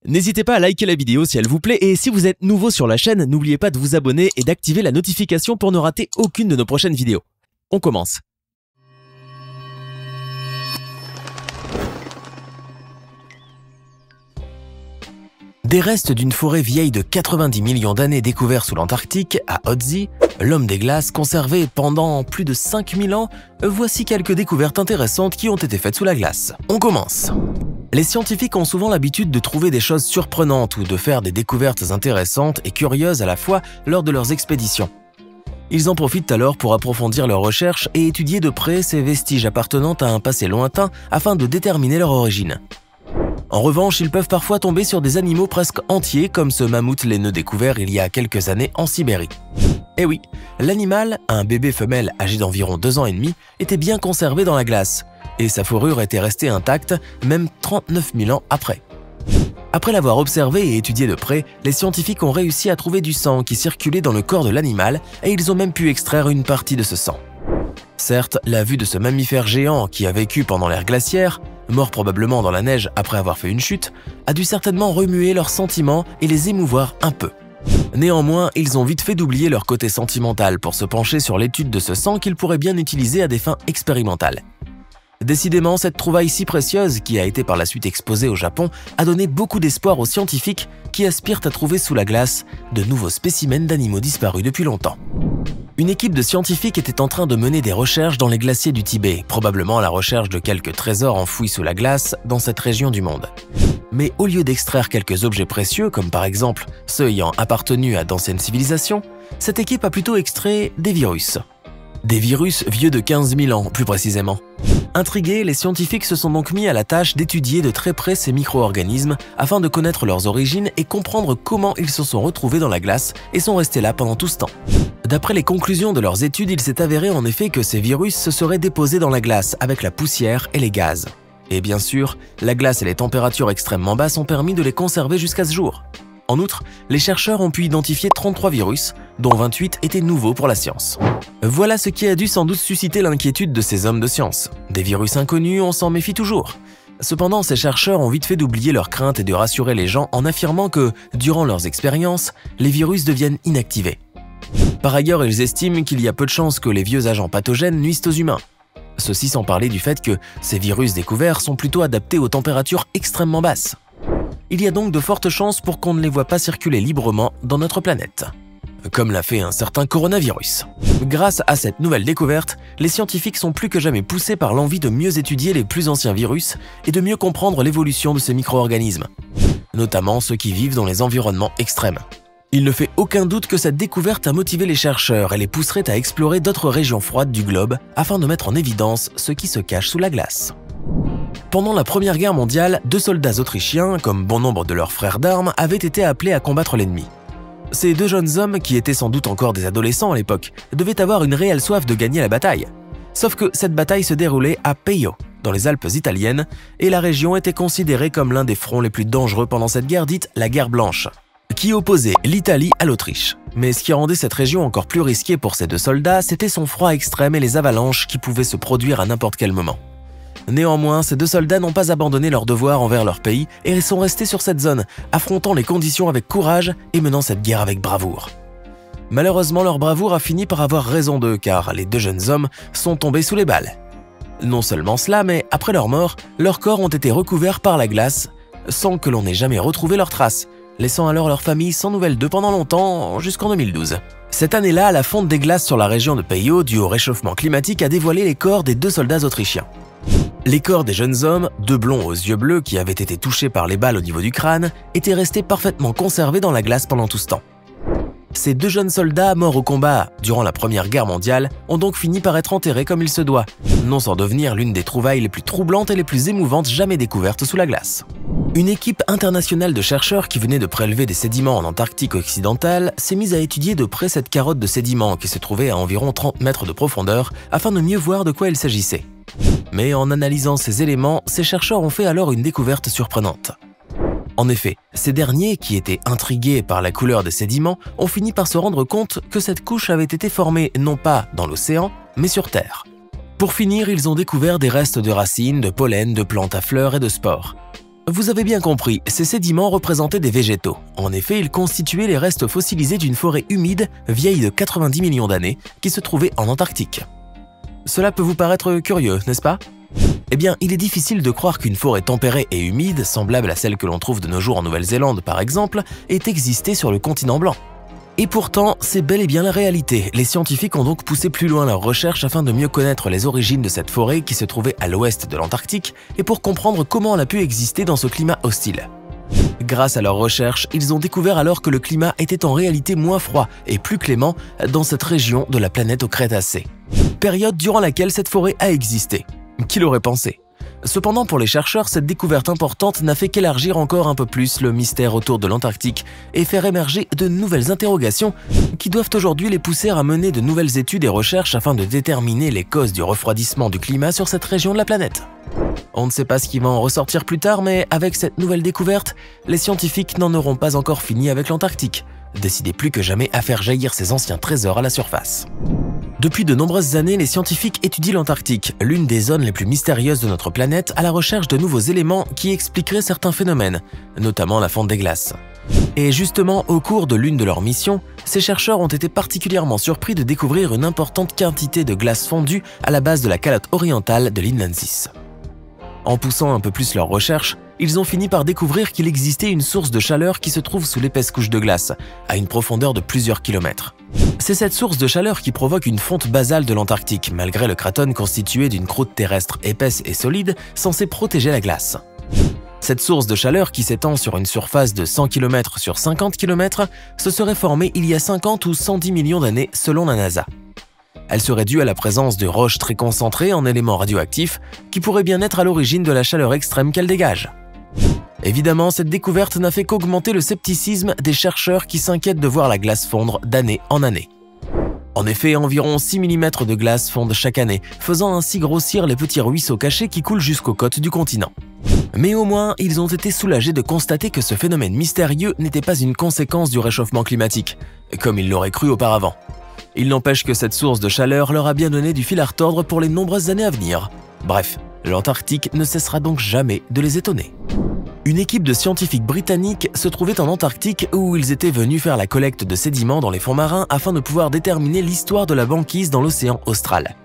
N'hésitez pas à liker la vidéo si elle vous plaît et si vous êtes nouveau sur la chaîne, n'oubliez pas de vous abonner et d'activer la notification pour ne rater aucune de nos prochaines vidéos. On commence. Des restes d'une forêt vieille de 90 millions d'années découverts sous l'Antarctique, à Otzi, l'homme des glaces conservé pendant plus de 5000 ans, voici quelques découvertes intéressantes qui ont été faites sous la glace. On commence. Les scientifiques ont souvent l'habitude de trouver des choses surprenantes ou de faire des découvertes intéressantes et curieuses à la fois lors de leurs expéditions. Ils en profitent alors pour approfondir leurs recherches et étudier de près ces vestiges appartenant à un passé lointain afin de déterminer leur origine. En revanche, ils peuvent parfois tomber sur des animaux presque entiers comme ce mammouth laineux découvert il y a quelques années en Sibérie. Eh oui, l'animal, un bébé femelle âgé d'environ 2 ans et demi, était bien conservé dans la glace et sa fourrure était restée intacte même 39 000 ans après. Après l'avoir observé et étudié de près, les scientifiques ont réussi à trouver du sang qui circulait dans le corps de l'animal et ils ont même pu extraire une partie de ce sang. Certes, la vue de ce mammifère géant qui a vécu pendant l'ère glaciaire, mort probablement dans la neige après avoir fait une chute, a dû certainement remuer leurs sentiments et les émouvoir un peu. Néanmoins, ils ont vite fait d'oublier leur côté sentimental pour se pencher sur l'étude de ce sang qu'ils pourraient bien utiliser à des fins expérimentales. Décidément, cette trouvaille si précieuse, qui a été par la suite exposée au Japon, a donné beaucoup d'espoir aux scientifiques qui aspirent à trouver sous la glace de nouveaux spécimens d'animaux disparus depuis longtemps. Une équipe de scientifiques était en train de mener des recherches dans les glaciers du Tibet, probablement à la recherche de quelques trésors enfouis sous la glace dans cette région du monde. Mais au lieu d'extraire quelques objets précieux, comme par exemple ceux ayant appartenu à d'anciennes civilisations, cette équipe a plutôt extrait des virus. Des virus vieux de 15 000 ans, plus précisément. Intrigués, les scientifiques se sont donc mis à la tâche d'étudier de très près ces micro-organismes afin de connaître leurs origines et comprendre comment ils se sont retrouvés dans la glace et sont restés là pendant tout ce temps. D'après les conclusions de leurs études, il s'est avéré en effet que ces virus se seraient déposés dans la glace avec la poussière et les gaz. Et bien sûr, la glace et les températures extrêmement basses ont permis de les conserver jusqu'à ce jour. En outre, les chercheurs ont pu identifier 33 virus, dont 28 étaient nouveaux pour la science. Voilà ce qui a dû sans doute susciter l'inquiétude de ces hommes de science. Des virus inconnus, on s'en méfie toujours. Cependant, ces chercheurs ont vite fait d'oublier leurs craintes et de rassurer les gens en affirmant que, durant leurs expériences, les virus deviennent inactivés. Par ailleurs, ils estiment qu'il y a peu de chances que les vieux agents pathogènes nuisent aux humains. Ceci sans parler du fait que ces virus découverts sont plutôt adaptés aux températures extrêmement basses. Il y a donc de fortes chances pour qu'on ne les voit pas circuler librement dans notre planète, comme l'a fait un certain coronavirus. Grâce à cette nouvelle découverte, les scientifiques sont plus que jamais poussés par l'envie de mieux étudier les plus anciens virus et de mieux comprendre l'évolution de ces micro-organismes, notamment ceux qui vivent dans les environnements extrêmes. Il ne fait aucun doute que cette découverte a motivé les chercheurs et les pousserait à explorer d'autres régions froides du globe afin de mettre en évidence ce qui se cache sous la glace. Pendant la Première Guerre mondiale, 2 soldats autrichiens, comme bon nombre de leurs frères d'armes, avaient été appelés à combattre l'ennemi. Ces 2 jeunes hommes, qui étaient sans doute encore des adolescents à l'époque, devaient avoir une réelle soif de gagner la bataille. Sauf que cette bataille se déroulait à Peio, dans les Alpes italiennes, et la région était considérée comme l'un des fronts les plus dangereux pendant cette guerre dite la guerre blanche, qui opposait l'Italie à l'Autriche. Mais ce qui rendait cette région encore plus risquée pour ces 2 soldats, c'était son froid extrême et les avalanches qui pouvaient se produire à n'importe quel moment. Néanmoins, ces 2 soldats n'ont pas abandonné leur devoir envers leur pays et sont restés sur cette zone, affrontant les conditions avec courage et menant cette guerre avec bravoure. Malheureusement, leur bravoure a fini par avoir raison d'eux car les 2 jeunes hommes sont tombés sous les balles. Non seulement cela, mais après leur mort, leurs corps ont été recouverts par la glace sans que l'on ait jamais retrouvé leurs traces, laissant alors leur famille sans nouvelles d'eux pendant longtemps, jusqu'en 2012. Cette année-là, la fonte des glaces sur la région de Peio, due au réchauffement climatique, a dévoilé les corps des 2 soldats autrichiens. Les corps des jeunes hommes, 2 blonds aux yeux bleus qui avaient été touchés par les balles au niveau du crâne, étaient restés parfaitement conservés dans la glace pendant tout ce temps. Ces 2 jeunes soldats morts au combat durant la Première Guerre mondiale ont donc fini par être enterrés comme il se doit, non sans devenir l'une des trouvailles les plus troublantes et les plus émouvantes jamais découvertes sous la glace. Une équipe internationale de chercheurs qui venait de prélever des sédiments en Antarctique occidentale s'est mise à étudier de près cette carotte de sédiments qui se trouvait à environ 30 mètres de profondeur afin de mieux voir de quoi il s'agissait. Mais en analysant ces éléments, ces chercheurs ont fait alors une découverte surprenante. En effet, ces derniers, qui étaient intrigués par la couleur des sédiments, ont fini par se rendre compte que cette couche avait été formée non pas dans l'océan, mais sur Terre. Pour finir, ils ont découvert des restes de racines, de pollen, de plantes à fleurs et de spores. Vous avez bien compris, ces sédiments représentaient des végétaux. En effet, ils constituaient les restes fossilisés d'une forêt humide vieille de 90 millions d'années qui se trouvait en Antarctique. Cela peut vous paraître curieux, n'est-ce pas? Eh bien, il est difficile de croire qu'une forêt tempérée et humide, semblable à celle que l'on trouve de nos jours en Nouvelle-Zélande par exemple, ait existé sur le continent blanc. Et pourtant, c'est bel et bien la réalité. Les scientifiques ont donc poussé plus loin leurs recherches afin de mieux connaître les origines de cette forêt qui se trouvait à l'ouest de l'Antarctique et pour comprendre comment elle a pu exister dans ce climat hostile. Grâce à leurs recherches, ils ont découvert alors que le climat était en réalité moins froid et plus clément dans cette région de la planète au Crétacé. Période durant laquelle cette forêt a existé. Qui l'aurait pensé? Cependant, pour les chercheurs, cette découverte importante n'a fait qu'élargir encore un peu plus le mystère autour de l'Antarctique et faire émerger de nouvelles interrogations qui doivent aujourd'hui les pousser à mener de nouvelles études et recherches afin de déterminer les causes du refroidissement du climat sur cette région de la planète. On ne sait pas ce qui va en ressortir plus tard, mais avec cette nouvelle découverte, les scientifiques n'en auront pas encore fini avec l'Antarctique, décidés plus que jamais à faire jaillir ces anciens trésors à la surface. Depuis de nombreuses années, les scientifiques étudient l'Antarctique, l'une des zones les plus mystérieuses de notre planète, à la recherche de nouveaux éléments qui expliqueraient certains phénomènes, notamment la fonte des glaces. Et justement, au cours de l'une de leurs missions, ces chercheurs ont été particulièrement surpris de découvrir une importante quantité de glace fondue à la base de la calotte orientale de l'Inlandsís. En poussant un peu plus leurs recherches, ils ont fini par découvrir qu'il existait une source de chaleur qui se trouve sous l'épaisse couche de glace, à une profondeur de plusieurs kilomètres. C'est cette source de chaleur qui provoque une fonte basale de l'Antarctique, malgré le craton constitué d'une croûte terrestre épaisse et solide censée protéger la glace. Cette source de chaleur qui s'étend sur une surface de 100 km sur 50 km se serait formée il y a 50 ou 110 millions d'années selon la NASA. Elle serait due à la présence de roches très concentrées en éléments radioactifs qui pourraient bien être à l'origine de la chaleur extrême qu'elle dégage. Évidemment, cette découverte n'a fait qu'augmenter le scepticisme des chercheurs qui s'inquiètent de voir la glace fondre d'année en année. En effet, environ 6 mm de glace fondent chaque année, faisant ainsi grossir les petits ruisseaux cachés qui coulent jusqu'aux côtes du continent. Mais au moins, ils ont été soulagés de constater que ce phénomène mystérieux n'était pas une conséquence du réchauffement climatique, comme ils l'auraient cru auparavant. Il n'empêche que cette source de chaleur leur a bien donné du fil à retordre pour les nombreuses années à venir. Bref, l'Antarctique ne cessera donc jamais de les étonner. Une équipe de scientifiques britanniques se trouvait en Antarctique où ils étaient venus faire la collecte de sédiments dans les fonds marins afin de pouvoir déterminer l'histoire de la banquise dans l'océan austral.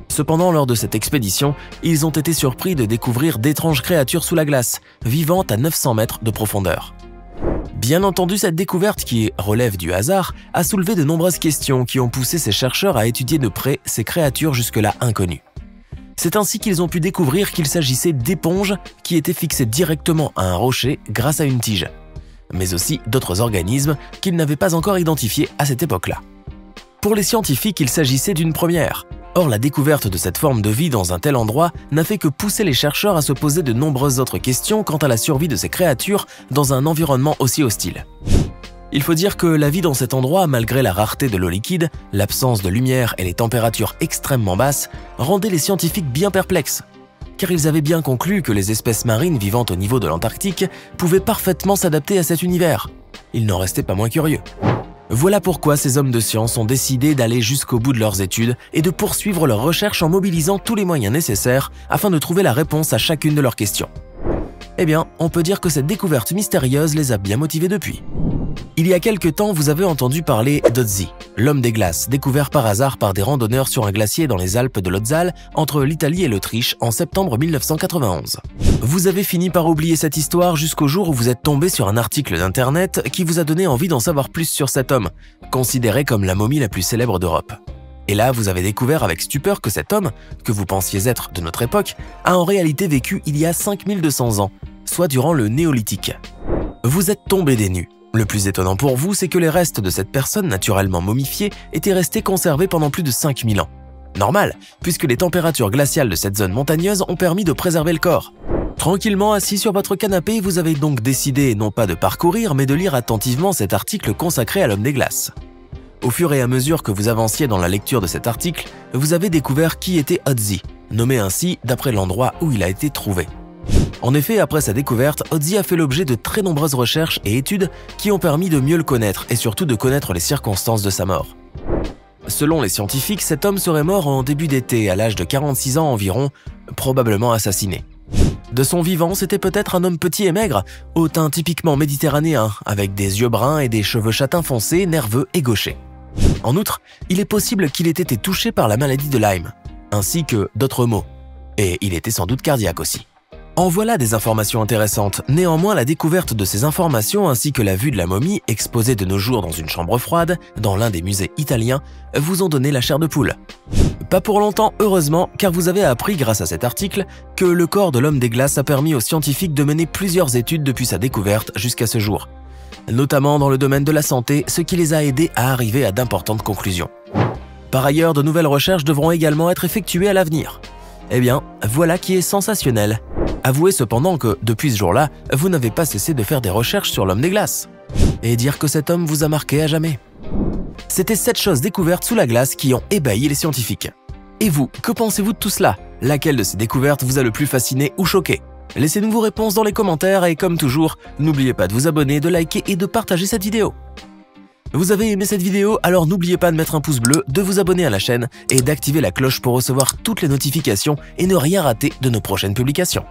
Cependant, lors de cette expédition, ils ont été surpris de découvrir d'étranges créatures sous la glace, vivant à 900 mètres de profondeur. Bien entendu, cette découverte, qui relève du hasard, a soulevé de nombreuses questions qui ont poussé ces chercheurs à étudier de près ces créatures jusque-là inconnues. C'est ainsi qu'ils ont pu découvrir qu'il s'agissait d'éponges qui étaient fixées directement à un rocher grâce à une tige, mais aussi d'autres organismes qu'ils n'avaient pas encore identifiés à cette époque-là. Pour les scientifiques, il s'agissait d'une première. Or, la découverte de cette forme de vie dans un tel endroit n'a fait que pousser les chercheurs à se poser de nombreuses autres questions quant à la survie de ces créatures dans un environnement aussi hostile. Il faut dire que la vie dans cet endroit, malgré la rareté de l'eau liquide, l'absence de lumière et les températures extrêmement basses, rendait les scientifiques bien perplexes, car ils avaient bien conclu que les espèces marines vivant au niveau de l'Antarctique pouvaient parfaitement s'adapter à cet univers. Ils n'en restaient pas moins curieux. Voilà pourquoi ces hommes de science ont décidé d'aller jusqu'au bout de leurs études et de poursuivre leurs recherches en mobilisant tous les moyens nécessaires afin de trouver la réponse à chacune de leurs questions. Eh bien, on peut dire que cette découverte mystérieuse les a bien motivés depuis. Il y a quelque temps, vous avez entendu parler d'Ötzi, l'homme des glaces, découvert par hasard par des randonneurs sur un glacier dans les Alpes de l'Otzal, entre l'Italie et l'Autriche, en septembre 1991. Vous avez fini par oublier cette histoire jusqu'au jour où vous êtes tombé sur un article d'internet qui vous a donné envie d'en savoir plus sur cet homme, considéré comme la momie la plus célèbre d'Europe. Et là, vous avez découvert avec stupeur que cet homme, que vous pensiez être de notre époque, a en réalité vécu il y a 5200 ans, soit durant le Néolithique. Vous êtes tombé des nues. Le plus étonnant pour vous, c'est que les restes de cette personne naturellement momifiée étaient restés conservés pendant plus de 5000 ans. Normal, puisque les températures glaciales de cette zone montagneuse ont permis de préserver le corps. Tranquillement assis sur votre canapé, vous avez donc décidé non pas de parcourir, mais de lire attentivement cet article consacré à l'homme des glaces. Au fur et à mesure que vous avanciez dans la lecture de cet article, vous avez découvert qui était Ötzi, nommé ainsi d'après l'endroit où il a été trouvé. En effet, après sa découverte, Ötzi a fait l'objet de très nombreuses recherches et études qui ont permis de mieux le connaître et surtout de connaître les circonstances de sa mort. Selon les scientifiques, cet homme serait mort en début d'été, à l'âge de 46 ans environ, probablement assassiné. De son vivant, c'était peut-être un homme petit et maigre, au teint typiquement méditerranéen, avec des yeux bruns et des cheveux châtains foncés, nerveux et gauchers. En outre, il est possible qu'il ait été touché par la maladie de Lyme, ainsi que d'autres maux. Et il était sans doute cardiaque aussi. En voilà des informations intéressantes. Néanmoins, la découverte de ces informations ainsi que la vue de la momie, exposée de nos jours dans une chambre froide, dans l'un des musées italiens, vous ont donné la chair de poule. Pas pour longtemps, heureusement, car vous avez appris grâce à cet article que le corps de l'homme des glaces a permis aux scientifiques de mener plusieurs études depuis sa découverte jusqu'à ce jour, notamment dans le domaine de la santé, ce qui les a aidés à arriver à d'importantes conclusions. Par ailleurs, de nouvelles recherches devront également être effectuées à l'avenir. Eh bien, voilà qui est sensationnel. Avouez cependant que, depuis ce jour-là, vous n'avez pas cessé de faire des recherches sur l'homme des glaces. Et dire que cet homme vous a marqué à jamais. C'était 7 choses découvertes sous la glace qui ont ébahi les scientifiques. Et vous, que pensez-vous de tout cela? Laquelle de ces découvertes vous a le plus fasciné ou choqué? Laissez-nous vos réponses dans les commentaires et comme toujours, n'oubliez pas de vous abonner, de liker et de partager cette vidéo. Vous avez aimé cette vidéo? Alors n'oubliez pas de mettre un pouce bleu, de vous abonner à la chaîne et d'activer la cloche pour recevoir toutes les notifications et ne rien rater de nos prochaines publications.